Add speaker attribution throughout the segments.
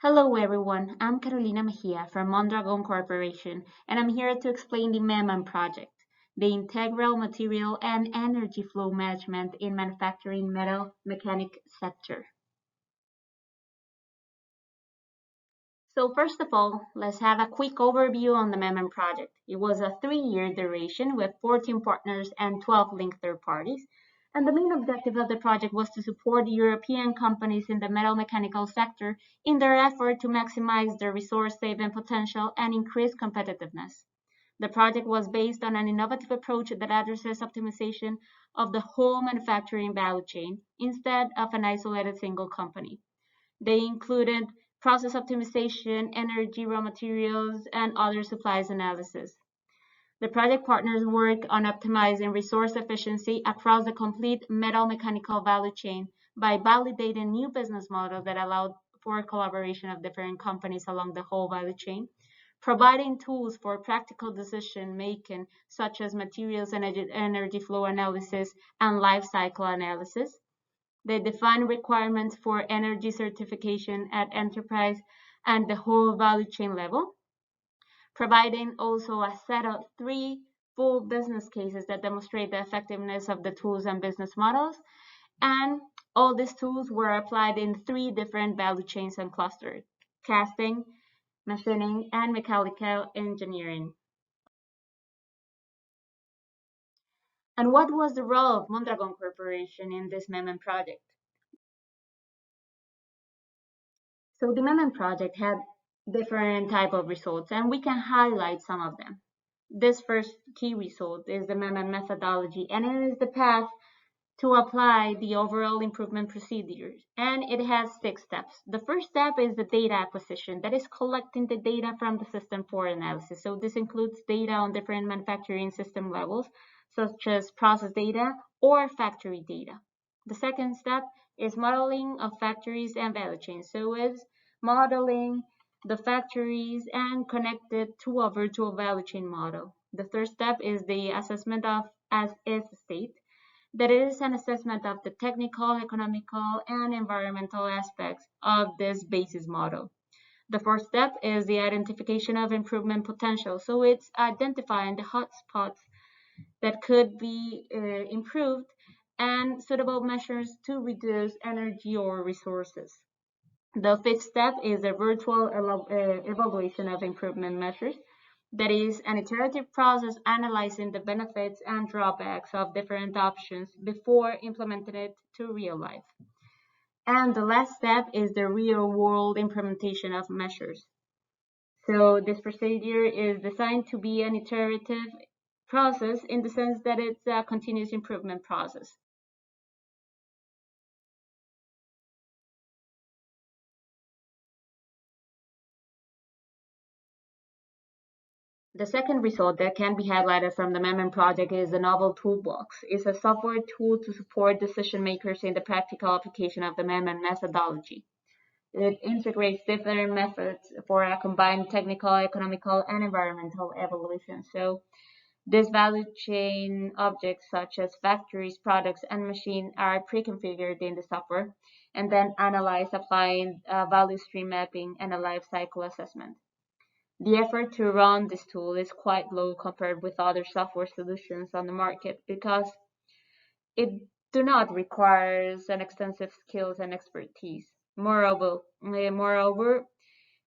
Speaker 1: Hello everyone, I'm Carolina Mejia from Mondragon Corporation, and I'm here to explain the MEMAN project, the Integral Material and Energy Flow Management in Manufacturing Metal Mechanic Sector. So first of all, let's have a quick overview on the MEMAN project. It was a 3-year duration with 14 partners and 12 linked third parties. And the main objective of the project was to support European companies in the metal mechanical sector in their effort to maximize their resource saving potential and increase competitiveness. The project was based on an innovative approach that addresses optimization of the whole manufacturing value chain instead of an isolated single company. They included process optimization, energy, raw materials, and other supplies analysis. The project partners work on optimizing resource efficiency across the complete metal mechanical value chain by validating new business models that allowed for collaboration of different companies along the whole value chain, providing tools for practical decision making such as materials and energy flow analysis and life cycle analysis. They define requirements for energy certification at enterprise and the whole value chain level, providing also a set of 3 full business cases that demonstrate the effectiveness of the tools and business models. And all these tools were applied in 3 different value chains and clusters: casting, machining, and mechanical engineering. And what was the role of Mondragon Corporation in this MEMAN project? So the MEMAN project had different type of results, and we can highlight some of them. This first key result is the MEMAN methodology, and it is the path to apply the overall improvement procedures. And it has 6 steps. The first step is the data acquisition, that is collecting the data from the system for analysis. So this includes data on different manufacturing system levels, such as process data or factory data. The second step is modeling of factories and value chains. So it's modeling the factories and connect it to a virtual value chain model. The third step is the assessment of as is state. That is an assessment of the technical, economical, and environmental aspects of this basis model. The fourth step is the identification of improvement potential. So it's identifying the hotspots that could be improved and suitable measures to reduce energy or resources. The fifth step is a virtual evaluation of improvement measures. That is an iterative process analyzing the benefits and drawbacks of different options before implementing it to real life. And the last step is the real world implementation of measures. So this procedure is designed to be an iterative process in the sense that it's a continuous improvement process. The second result that can be highlighted from the MEMAN project is the novel Toolbox. It's a software tool to support decision makers in the practical application of the MEMAN methodology. It integrates different methods for a combined technical, economical, and environmental evaluation. So these value chain objects such as factories, products, and machines are pre-configured in the software and then analyzed applying value stream mapping and a life cycle assessment. The effort to run this tool is quite low compared with other software solutions on the market because it do not requires an extensive skills and expertise. Moreover,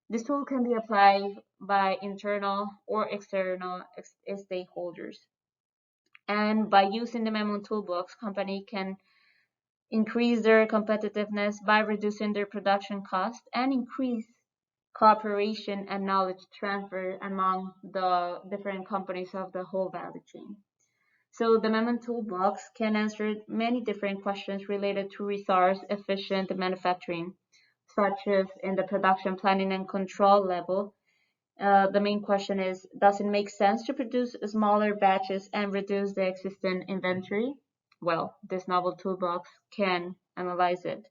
Speaker 1: this tool can be applied by internal or external stakeholders. And by using the MEMAN Toolbox, company can increase their competitiveness by reducing their production cost and increase cooperation and knowledge transfer among the different companies of the whole value chain. So the MEMAN Toolbox can answer many different questions related to resource efficient manufacturing, such as in the production planning and control level. The main question is, does it make sense to produce smaller batches and reduce the existing inventory? Well, this novel toolbox can analyze it.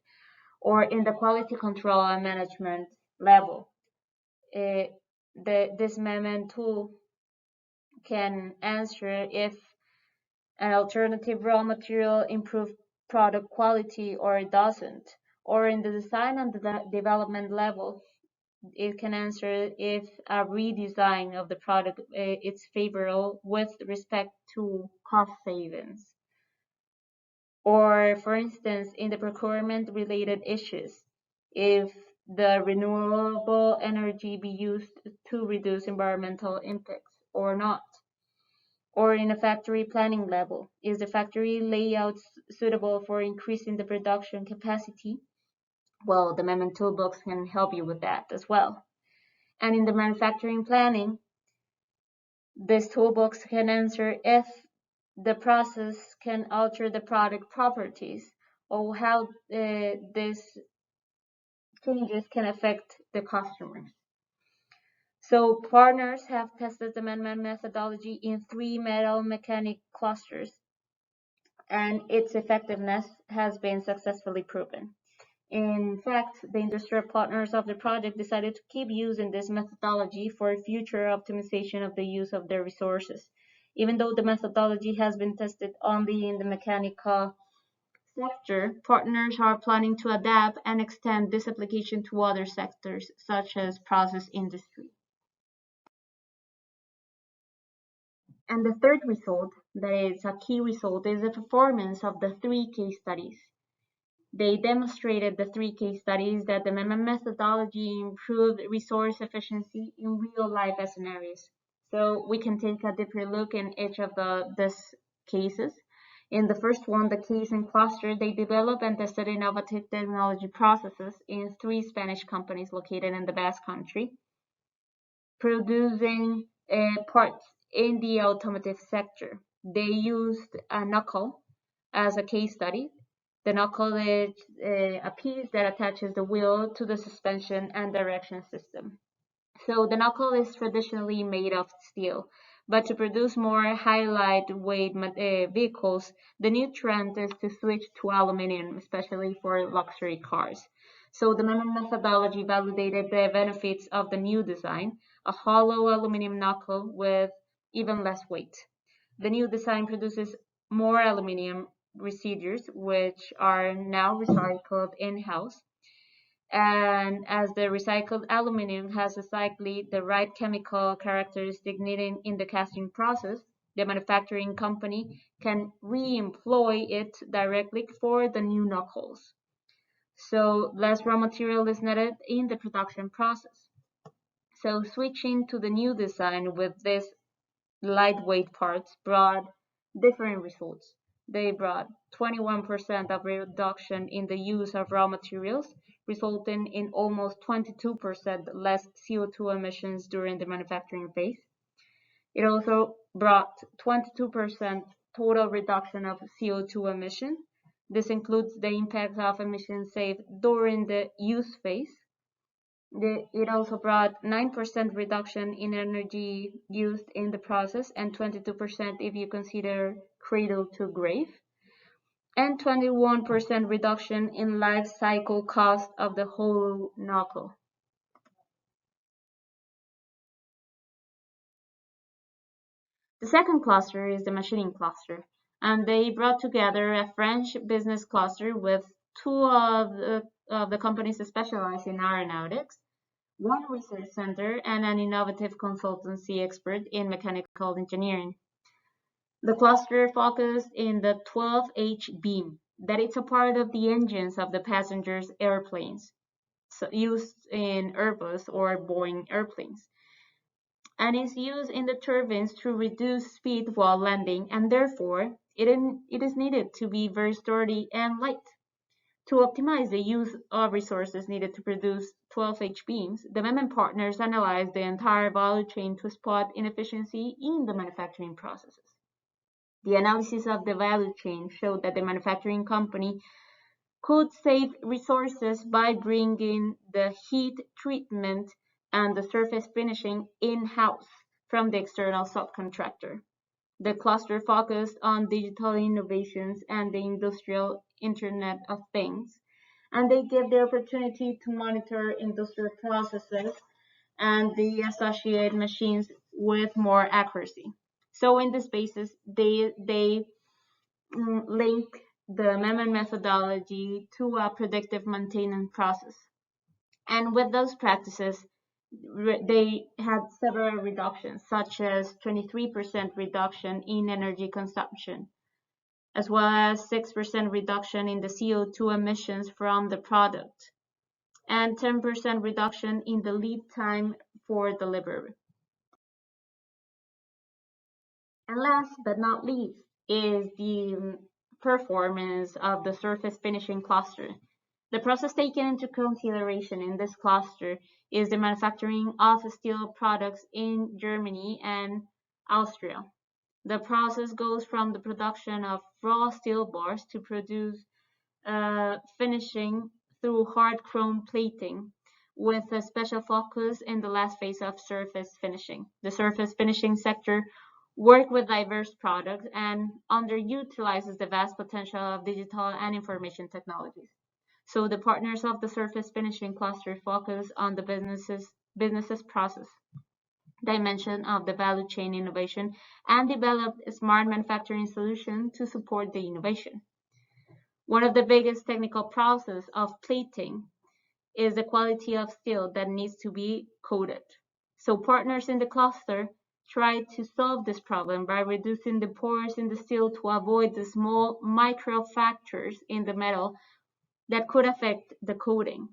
Speaker 1: Or in the quality control and management level, this MEMAN tool can answer if an alternative raw material improve product quality or it doesn't. Or in the design and the development level, It can answer if a redesign of the product is favorable with respect to cost savings. Or, for instance, in the procurement-related issues, if the renewable energy be used to reduce environmental impacts or not. Or in a factory planning level, is the factory layout suitable for increasing the production capacity? Well, the MEMAN Toolbox can help you with that as well. And in the manufacturing planning, this toolbox can answer if the process can alter the product properties or how these changes can affect the customers. So partners have tested the MEMAN methodology in 3 metal mechanic clusters, and its effectiveness has been successfully proven. In fact, the industrial partners of the project decided to keep using this methodology for future optimization of the use of their resources. Even though the methodology has been tested only in the mechanical sector, partners are planning to adapt and extend this application to other sectors, such as process industry. And the third result, that is a key result, is the performance of the 3 case studies. They demonstrated the 3 case studies that the MEMAN methodology improved resource efficiency in real-life scenarios. So we can take a deeper look in each of these cases. In the first one, the case and cluster, they developed and tested innovative technology processes in 3 Spanish companies located in the Basque Country, producing parts in the automotive sector. They used a knuckle as a case study. The knuckle is a piece that attaches the wheel to the suspension and direction system. So the knuckle is traditionally made of steel, but to produce more high lightweight vehicles, the new trend is to switch to aluminum, especially for luxury cars. So the MEMAN methodology validated the benefits of the new design, a hollow aluminum knuckle with even less weight. The new design produces more aluminum residues, which are now recycled in-house. And as the recycled aluminum has exactly the right chemical characteristic needed in the casting process, the manufacturing company can re-employ it directly for the new knuckles. So less raw material is needed in the production process. So switching to the new design with this lightweight parts brought different results. They brought 21% of reduction in the use of raw materials, resulting in almost 22% less CO2 emissions during the manufacturing phase. It also brought 22% total reduction of CO2 emission. This includes the impact of emissions saved during the use phase. It also brought 9% reduction in energy used in the process and 22% if you consider cradle to grave, and 21% reduction in life cycle cost of the whole knuckle. The second cluster is the machining cluster, and they brought together a French business cluster with 2 of the companies specialized in aeronautics, 1 research center, and an innovative consultancy expert in mechanical engineering. The cluster focused in the 12H beam, that it's a part of the engines of the passengers airplanes, so used in Airbus or Boeing airplanes, and is used in the turbines to reduce speed while landing, and therefore it is needed to be very sturdy and light. To optimize the use of resources needed to produce 12H beams, the MEMAN partners analyzed the entire value chain to spot inefficiency in the manufacturing processes. The analysis of the value chain showed that the manufacturing company could save resources by bringing the heat treatment and the surface finishing in-house from the external subcontractor. The cluster focused on digital innovations and the industrial Internet of Things, and they give the opportunity to monitor industrial processes and the associated machines with more accuracy. So in this basis, they link the MEMAN methodology to a predictive maintenance process. And with those practices, They had several reductions, such as 23% reduction in energy consumption, as well as 6% reduction in the CO2 emissions from the product, and 10% reduction in the lead time for delivery. And last but not least is the performance of the surface finishing cluster. The process taken into consideration in this cluster is the manufacturing of steel products in Germany and Austria. The process goes from the production of raw steel bars to produce finishing through hard chrome plating, with a special focus in the last phase of surface finishing. The surface finishing sector works with diverse products and underutilizes the vast potential of digital and information technologies. So the partners of the surface finishing cluster focus on the business's process dimension of the value chain innovation and develop a smart manufacturing solution to support the innovation. One of the biggest technical process of plating is the quality of steel that needs to be coated. So partners in the cluster try to solve this problem by reducing the pores in the steel to avoid the small micro fractures in the metal that could affect the coating.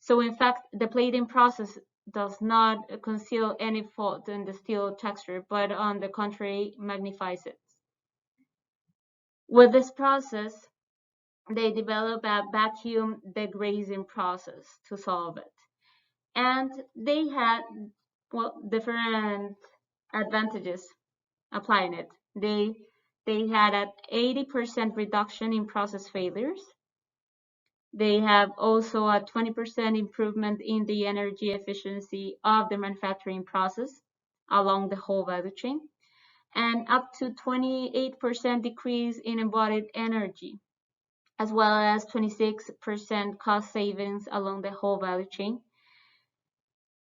Speaker 1: So in fact, the plating process does not conceal any fault in the steel texture, but on the contrary, magnifies it. With this process, they develop a vacuum degrazing process to solve it. And they had, well, different advantages applying it. They had an 80% reduction in process failures. They have also a 20% improvement in the energy efficiency of the manufacturing process along the whole value chain, and up to 28% decrease in embodied energy, as well as 26% cost savings along the whole value chain,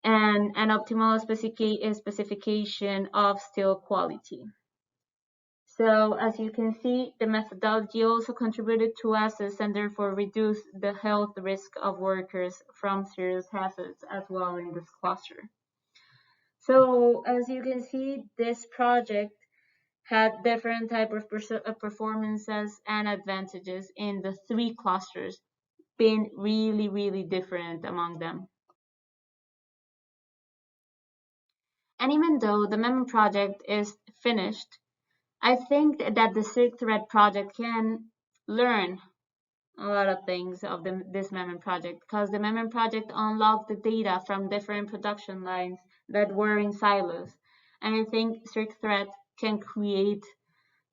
Speaker 1: and an optimal specification of steel quality. So as you can see, the methodology also contributed to assess and therefore reduce the health risk of workers from serious hazards as well in this cluster. So as you can see, this project had different type of performances and advantages in the three clusters, being really, really different among them. And even though the MEMAN project is finished, I think that the Circthread project can learn a lot of things of this MEMAN project, because the MEMAN project unlocked the data from different production lines that were in silos. And I think Circthread can create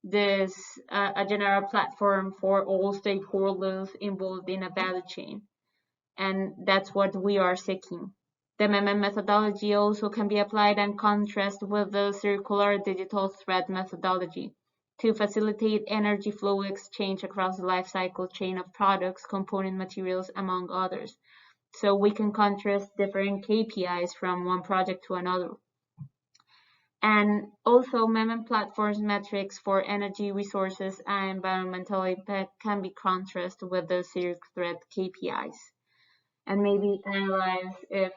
Speaker 1: this a general platform for all stakeholders involved in a value chain. And that's what we are seeking. The MEMAN methodology also can be applied and contrast with the circular digital thread methodology to facilitate energy flow exchange across the life cycle chain of products, component materials, among others. So we can contrast different KPIs from one project to another. And also MEMAN platforms metrics for energy resources and environmental impact can be contrasted with the Circthread KPIs, and maybe analyze if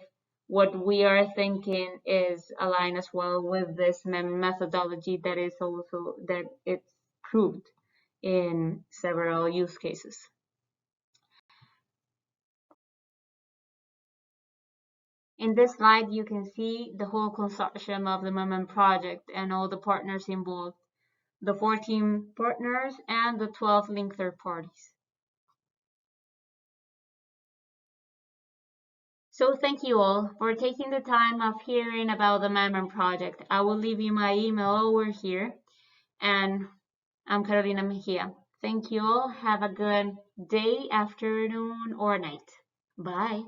Speaker 1: what we are thinking is aligned as well with this methodology that is also that it's proved in several use cases. In this slide, you can see the whole consortium of the MEMAN project and all the partners involved, the 14 partners and the 12 linked third parties. So thank you all for taking the time of hearing about the MEMAN project. I will leave you my email over here, and I'm Carolina Mejia. Thank you all. Have a good day, afternoon, or night. Bye.